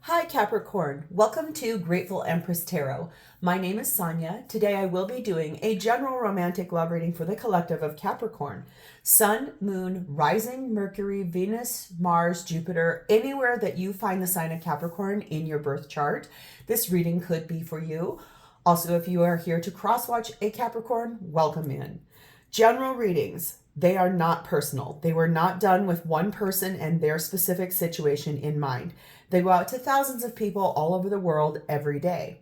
Hi Capricorn, welcome to Grateful Empress Tarot. My name is Sonia. Today I will be doing a general romantic love reading for the collective of Capricorn. Sun, Moon, Rising, Mercury, Venus, Mars, Jupiter, anywhere that you find the sign of Capricorn in your birth chart, this reading could be for you. Also, if you are here to cross-watch a Capricorn, welcome in. General readings. They are not personal. They were not done with one person and their specific situation in mind. They go out to thousands of people all over the world every day.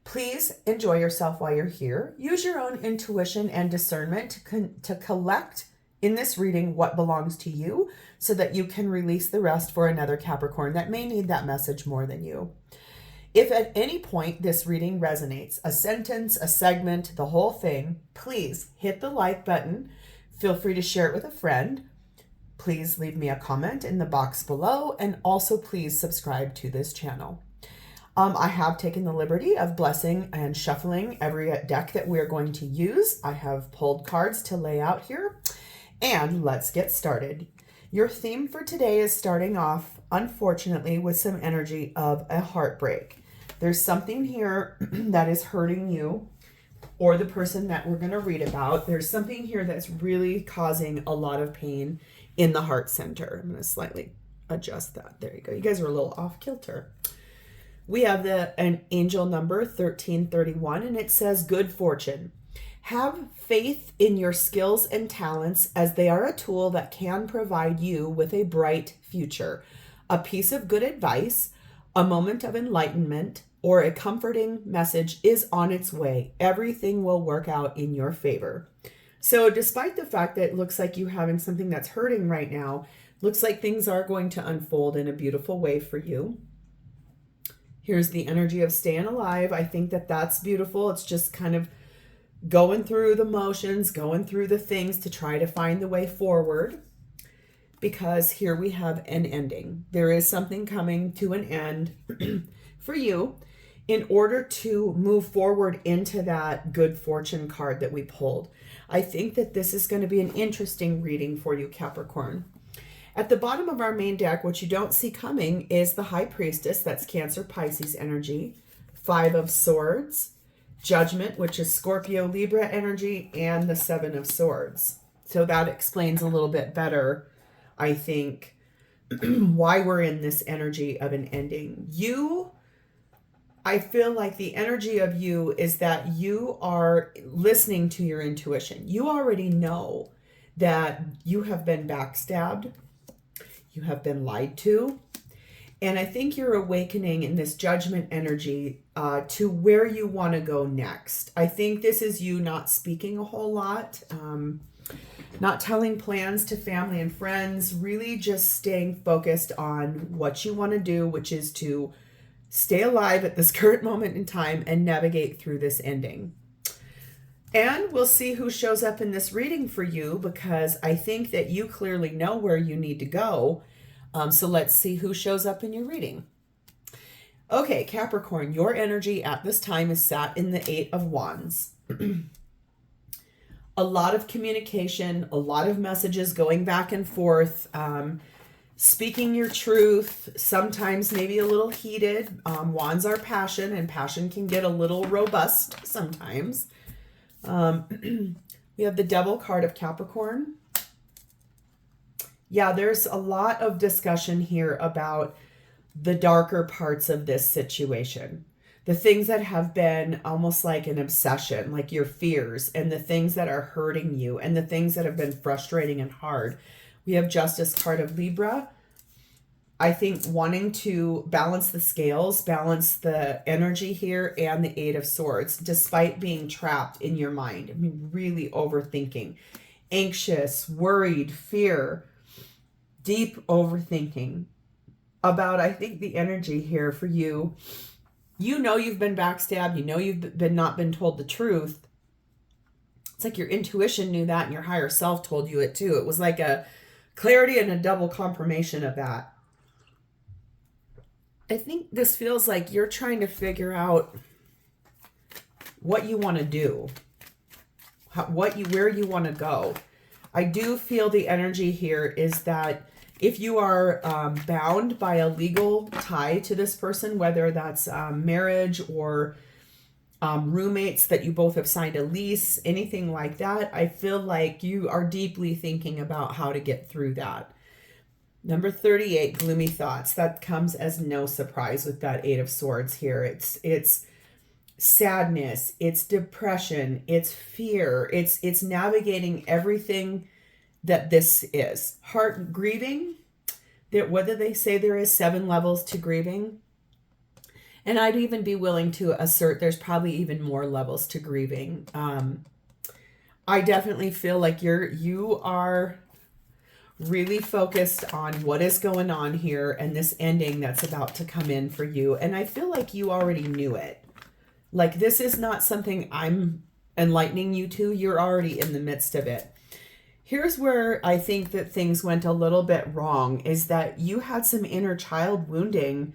Please enjoy yourself while you're here. Use your own intuition and discernment to collect in this reading what belongs to you so that you can release the rest for another Capricorn that may need that message more than you. If at any point this reading resonates, a sentence, a segment, the whole thing, please hit the like button. Feel free to share it with a friend. Please leave me a comment in the box below, and also please subscribe to this channel. I have taken the liberty of blessing and shuffling every deck that we're going to use. I have pulled cards to lay out here, and let's get started. Your theme for today is starting off, unfortunately, with some energy of a heartbreak. There's something here that is hurting you or the person that we're going to read about. There's something here that's really causing a lot of pain in the heart center. I'm going to slightly adjust that. There you go. You guys are a little off kilter. We have an angel number 1331, and it says good fortune. Have faith in your skills and talents, as they are a tool that can provide you with a bright future, a piece of good advice, a moment of enlightenment, or a comforting message is on its way. Everything will work out in your favor. So despite the fact that it looks like you're having something that's hurting right now, looks like things are going to unfold in a beautiful way for you. Here's the energy of staying alive. I think that that's beautiful. It's just kind of going through the motions, going through the things to try to find the way forward. Because here we have an ending. There is something coming to an end for you in order to move forward into that good fortune card that we pulled. I think that this is going to be an interesting reading for you, Capricorn. At the bottom of our main deck, what you don't see coming is the High Priestess, that's Cancer, Pisces energy, Five of Swords, Judgment, which is Scorpio, Libra energy, and the Seven of Swords. So that explains a little bit better, I think, why we're in this energy of an ending. I feel like the energy of you is that you are listening to your intuition. You already know that you have been backstabbed. You have been lied to. And I think you're awakening in this judgment energy to where you want to go next. I think this is you not speaking a whole lot, not telling plans to family and friends, really just staying focused on what you want to do, which is to stay alive at this current moment in time and navigate through this ending. And we'll see who shows up in this reading for you, because I think that you clearly know where you need to go. So let's see who shows up in your reading. Okay, Capricorn, your energy at this time is sat in the Eight of Wands. A lot of communication, a lot of messages going back and forth, speaking your truth, sometimes maybe a little heated. Wands are passion, and passion can get a little robust sometimes. We have the Devil card of Capricorn. Yeah, there's a lot of discussion here about the darker parts of this situation. The things that have been almost like an obsession, like your fears, and the things that are hurting you, and the things that have been frustrating and hard. We have Justice card of Libra. I think wanting to balance the scales, balance the energy here, and the Eight of Swords, despite being trapped in your mind. I mean, really overthinking, anxious, worried, fear, deep overthinking about, I think, the energy here for you. You know you've been backstabbed. You know you've not been told the truth. It's like your intuition knew that, and your higher self told you it too. It was like a clarity and a double confirmation of that. I think this feels like you're trying to figure out what you want to do, where you want to go. I do feel the energy here is that If you are bound by a legal tie to this person, whether that's marriage or roommates that you both have signed a lease, anything like that, I feel like you are deeply thinking about how to get through that. Number 38, gloomy thoughts. That comes as no surprise with that Eight of Swords here. It's sadness, it's depression, it's fear, it's navigating everything that this is. Heart grieving. Whether they say there is 7 levels to grieving, and I'd even be willing to assert there's probably even more levels to grieving. I definitely feel like you are really focused on what is going on here and this ending that's about to come in for you. And I feel like you already knew it. Like, this is not something I'm enlightening you to. You're already in the midst of it. Here's where I think that things went a little bit wrong, is that you had some inner child wounding.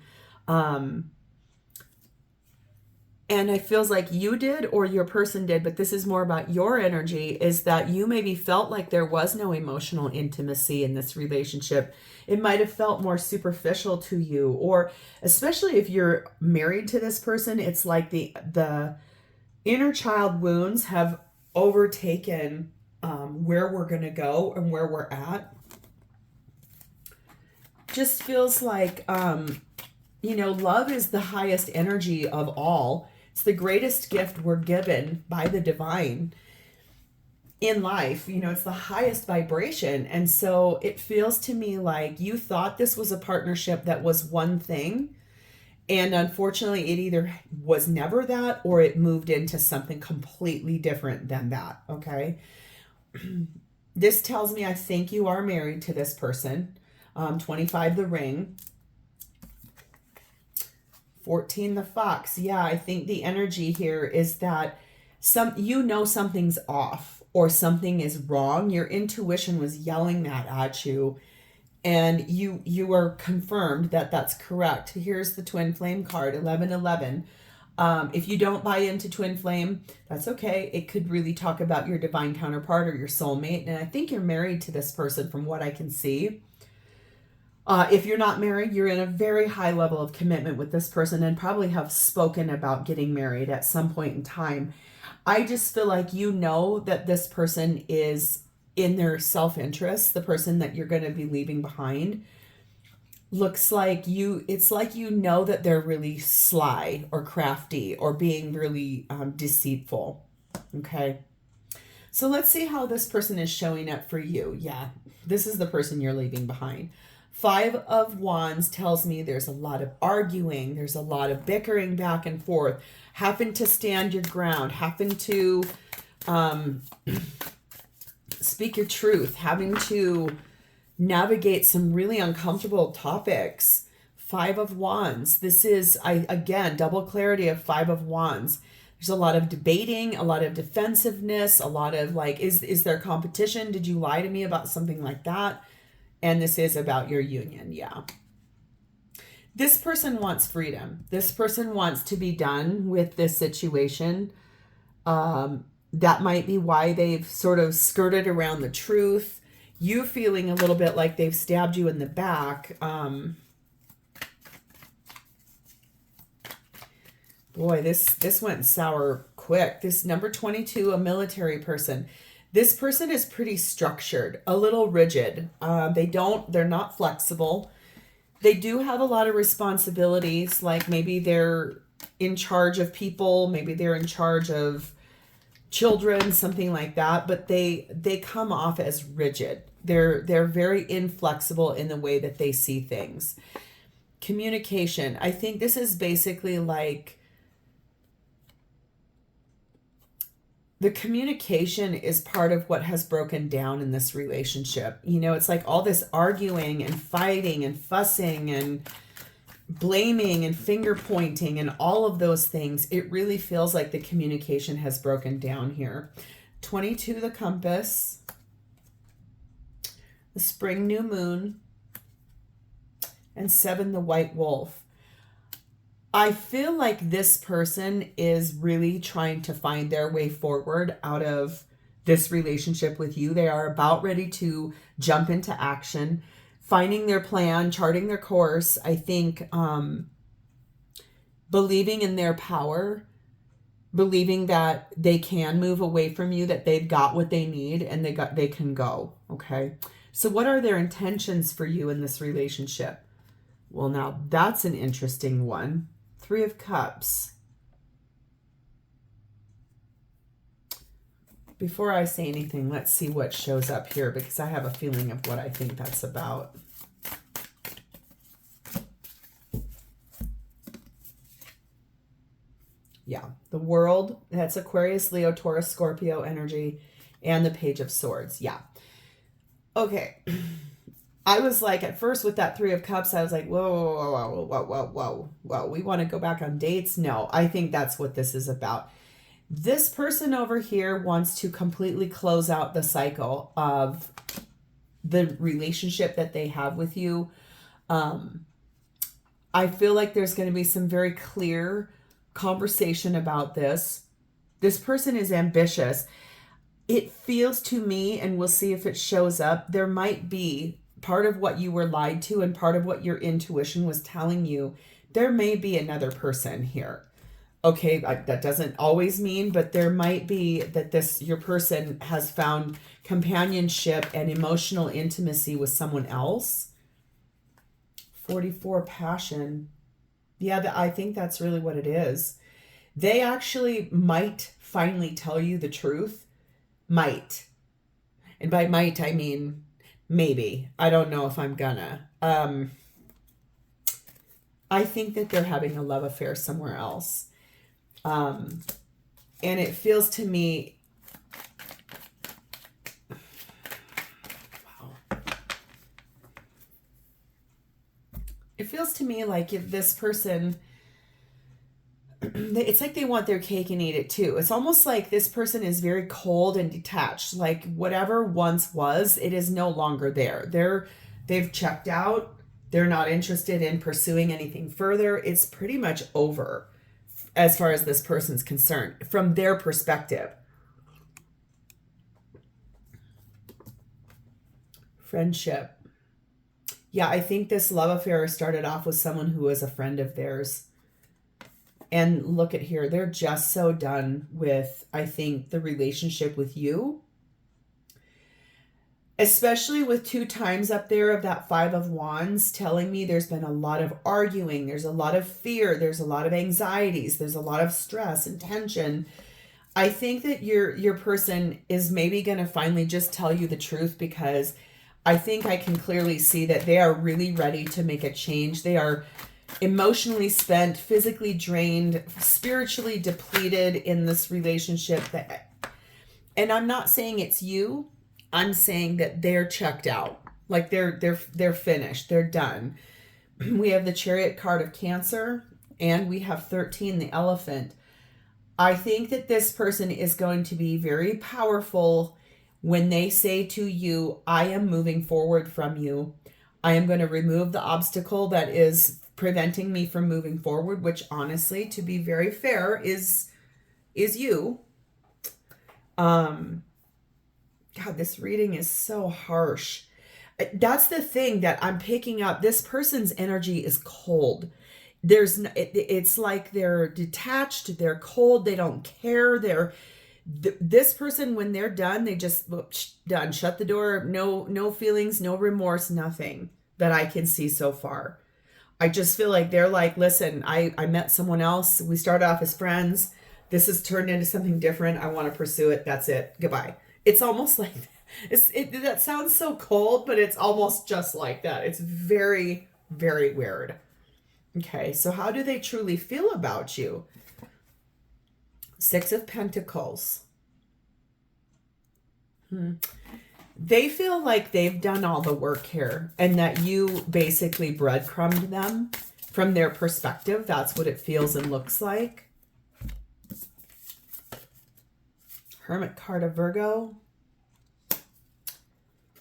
And it feels like you did or your person did, but this is more about your energy, is that you maybe felt like there was no emotional intimacy in this relationship. It might have felt more superficial to you, or especially if you're married to this person, it's like the inner child wounds have overtaken where we're going to go and where we're at. Just feels like, love is the highest energy of all. It's the greatest gift we're given by the divine in life. It's the highest vibration. And so it feels to me like you thought this was a partnership that was one thing. And unfortunately, it either was never that or it moved into something completely different than that. Okay. This tells me I think you are married to this person. 25, the ring. 14, the fox. Yeah, I think the energy here is that something's off or something is wrong. Your intuition was yelling that at you, and you are confirmed that that's correct. Here's the twin flame card, 1111. If you don't buy into twin flame, that's okay. It could really talk about your divine counterpart or your soulmate, and I think you're married to this person from what I can see. If you're not married, you're in a very high level of commitment with this person and probably have spoken about getting married at some point in time. I just feel like that this person is in their self-interest, the person that you're going to be leaving behind. Looks like it's like that they're really sly or crafty or being really deceitful. Okay. So let's see how this person is showing up for you. Yeah, this is the person you're leaving behind. 5 of Wands tells me there's a lot of arguing. There's a lot of bickering back and forth. Having to stand your ground. Having to speak your truth. Having to navigate some really uncomfortable topics. 5 of Wands. This is, again, double clarity of 5 of Wands. There's a lot of debating, a lot of defensiveness, a lot of like, is there competition? Did you lie to me about something like that? And this is about your union. Yeah. This person wants freedom. This person wants to be done with this situation. That might be why they've sort of skirted around the truth. You feeling a little bit like they've stabbed you in the back. Boy, this went sour quick. This number 22, a military person. This person is pretty structured, a little rigid. They're not flexible. They do have a lot of responsibilities, like maybe they're in charge of people, maybe they're in charge of children, something like that, but they come off as rigid. They're very inflexible in the way that they see things. Communication. I think this is basically like the communication is part of what has broken down in this relationship. It's like all this arguing and fighting and fussing and blaming and finger pointing and all of those things. It really feels like the communication has broken down here. 22, the compass. The spring new moon. And 7, the white wolf. I feel like this person is really trying to find their way forward out of this relationship with you. They are about ready to jump into action. finding their plan, charting their course. I think believing in their power, believing that they can move away from you, that they've got what they need and they can go. Okay. So what are their intentions for you in this relationship? Well, now that's an interesting one. 3 of Cups. Before I say anything, let's see what shows up here, because I have a feeling of what I think that's about. Yeah, the World, that's Aquarius, Leo, Taurus, Scorpio energy, and the Page of Swords. Yeah. Okay. I was like, at first with that 3 of Cups, I was like, whoa. We want to go back on dates? No, I think that's what this is about. This person over here wants to completely close out the cycle of the relationship that they have with you. I feel like there's going to be some very clear conversation about this. This person is ambitious. It feels to me, and we'll see if it shows up, there might be part of what you were lied to and part of what your intuition was telling you. There may be another person here. Okay, that doesn't always mean, but there might be that your person has found companionship and emotional intimacy with someone else. 44 passion. Yeah, I think that's really what it is. They actually might finally tell you the truth. Might. And by might, I mean maybe. I don't know if I'm gonna. I think that they're having a love affair somewhere else. And it feels to me, wow. It feels to me like if this person, it's like they want their cake and eat it too. It's almost like this person is very cold and detached. Like whatever once was, it is no longer there. They've checked out. They're not interested in pursuing anything further. It's pretty much over as far as this person's concerned, from their perspective. Friendship. Yeah, I think this love affair started off with someone who was a friend of theirs. And look at here, they're just so done with, I think, the relationship with you. Especially with 2 times up there of that 5 of Wands telling me there's been a lot of arguing. There's a lot of fear. There's a lot of anxieties. There's a lot of stress and tension. I think that your person is maybe going to finally just tell you the truth, because I think I can clearly see that they are really ready to make a change. They are emotionally spent, physically drained, spiritually depleted in this relationship. And I'm not saying it's you. I'm saying that they're checked out. Like they're finished. They're done. We have the Chariot card of Cancer, and we have 13, the Elephant. I think that this person is going to be very powerful when they say to you, I am moving forward from you. I am going to remove the obstacle that is preventing me from moving forward, which honestly, to be very fair, is you. God, this reading is so harsh. That's the thing that I'm picking up. This person's energy is cold. It's like they're detached, they're cold, they don't care. This person, when they're done, they just done, shut the door. No feelings, no remorse, nothing that I can see so far. I just feel like they're like, listen, I met someone else. We started off as friends. This has turned into something different. I want to pursue it. That's it. Goodbye. It's almost like that sounds so cold, but it's almost just like that. It's very, very weird. Okay, so how do they truly feel about you? 6 of Pentacles. They feel like they've done all the work here and that you basically breadcrumbed them from their perspective. That's what it feels and looks like. Hermit card of Virgo.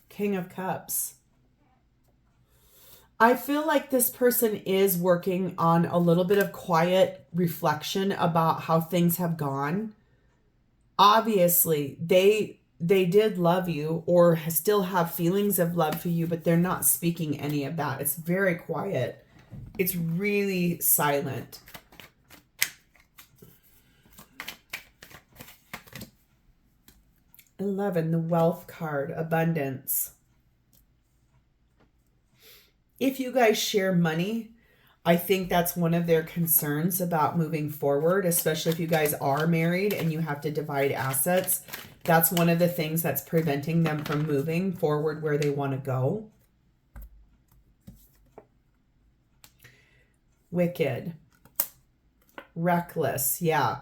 King of Cups. I feel like this person is working on a little bit of quiet reflection about how things have gone. Obviously, they they did love you or still have feelings of love for you, but they're not speaking any of that. It's very quiet. It's really silent. $11, the wealth card, abundance. If you guys share money, I think that's one of their concerns about moving forward, especially if you guys are married and you have to divide assets. That's one of the things that's preventing them from moving forward where they want to go. Wicked. Reckless. Yeah.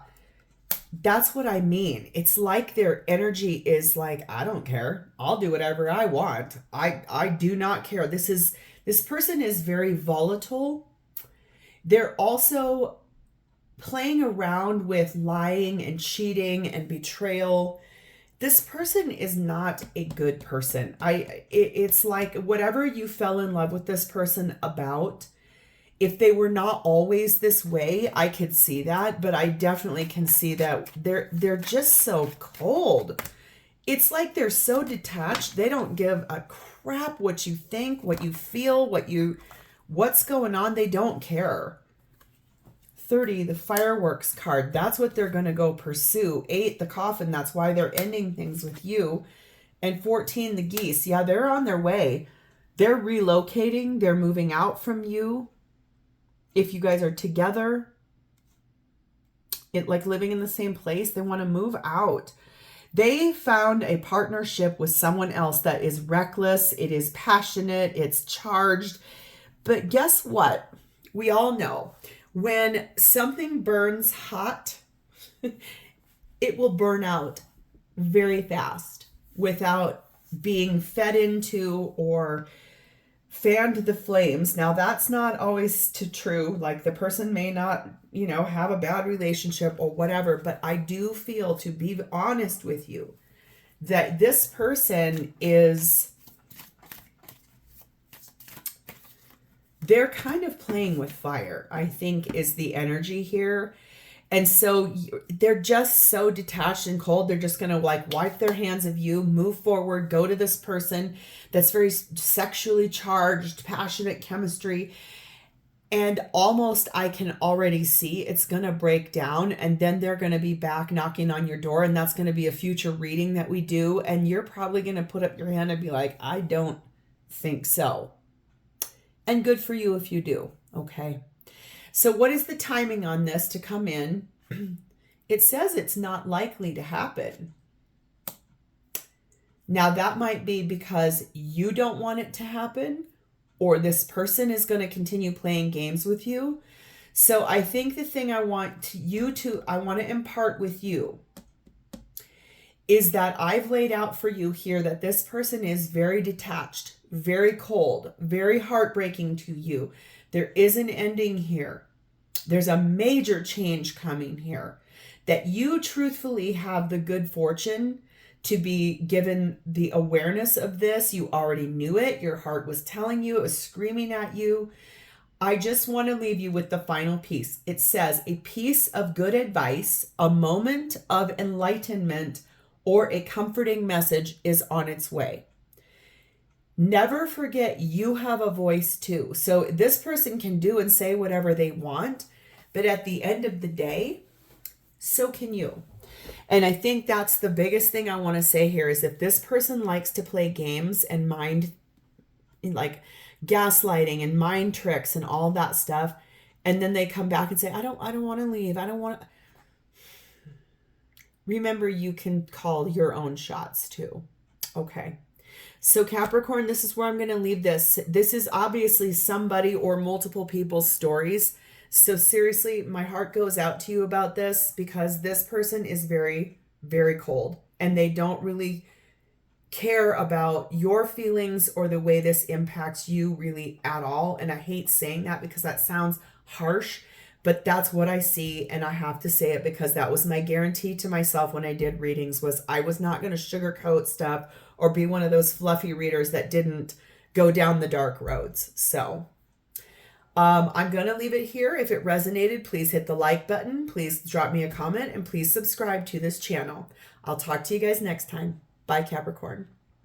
That's what I mean. It's like their energy is like, I don't care. I'll do whatever I want. I do not care. This person is very volatile. They're also playing around with lying and cheating and betrayal. This person is not a good person. It's like whatever you fell in love with this person about, if they were not always this way, I could see that, but I definitely can see that they're just so cold. It's like they're so detached. They don't give a crap what you think, what you feel, what's going on. They don't care. 30, the fireworks card. That's what they're going to go pursue. 8, the coffin. That's why they're ending things with you. And 14, the geese. Yeah, they're on their way. They're relocating. They're moving out from you. If you guys are together, like living in the same place, they want to move out. They found a partnership with someone else that is reckless. It is passionate. It's charged. But guess what? We all know when something burns hot, it will burn out very fast without being fed into or fanned the flames. Now, that's not always true. Like the person may not, have a bad relationship or whatever, but I do feel, to be honest with you, that this person they're kind of playing with fire, I think is the energy here. And so they're just so detached and cold. They're just going to like wipe their hands of you, move forward, go to this person that's very sexually charged, passionate chemistry. And almost I can already see it's going to break down. And then they're going to be back knocking on your door. And that's going to be a future reading that we do. And you're probably going to put up your hand and be like, I don't think so. And good for you if you do. Okay. So what is the timing on this to come in? It says it's not likely to happen. Now that might be because you don't want it to happen, or this person is going to continue playing games with you. So I think the thing I want to impart with you is that I've laid out for you here that this person is very detached, very cold, very heartbreaking to you. There is an ending here. There's a major change coming here. That you truthfully have the good fortune to be given the awareness of this. You already knew it. Your heart was telling you. It was screaming at you. I just want to leave you with the final piece. It says a piece of good advice, a moment of enlightenment, or a comforting message is on its way. Never forget you have a voice too. So this person can do and say whatever they want, but at the end of the day, so can you. And I think that's the biggest thing I want to say here is if this person likes to play games and mind, like gaslighting and mind tricks and all that stuff, and then they come back and say, I don't want to leave. I don't want to. Remember, you can call your own shots too. Okay. So Capricorn, this is where I'm going to leave this. This is obviously somebody or multiple people's stories. So seriously, my heart goes out to you about this because this person is very, very cold and they don't really care about your feelings or the way this impacts you really at all. And I hate saying that because that sounds harsh, but that's what I see. And I have to say it because that was my guarantee to myself when I did readings was I was not going to sugarcoat stuff or be one of those fluffy readers that didn't go down the dark roads. So I'm going to leave it here. If it resonated, please hit the like button. Please drop me a comment and please subscribe to this channel. I'll talk to you guys next time. by Capricorn.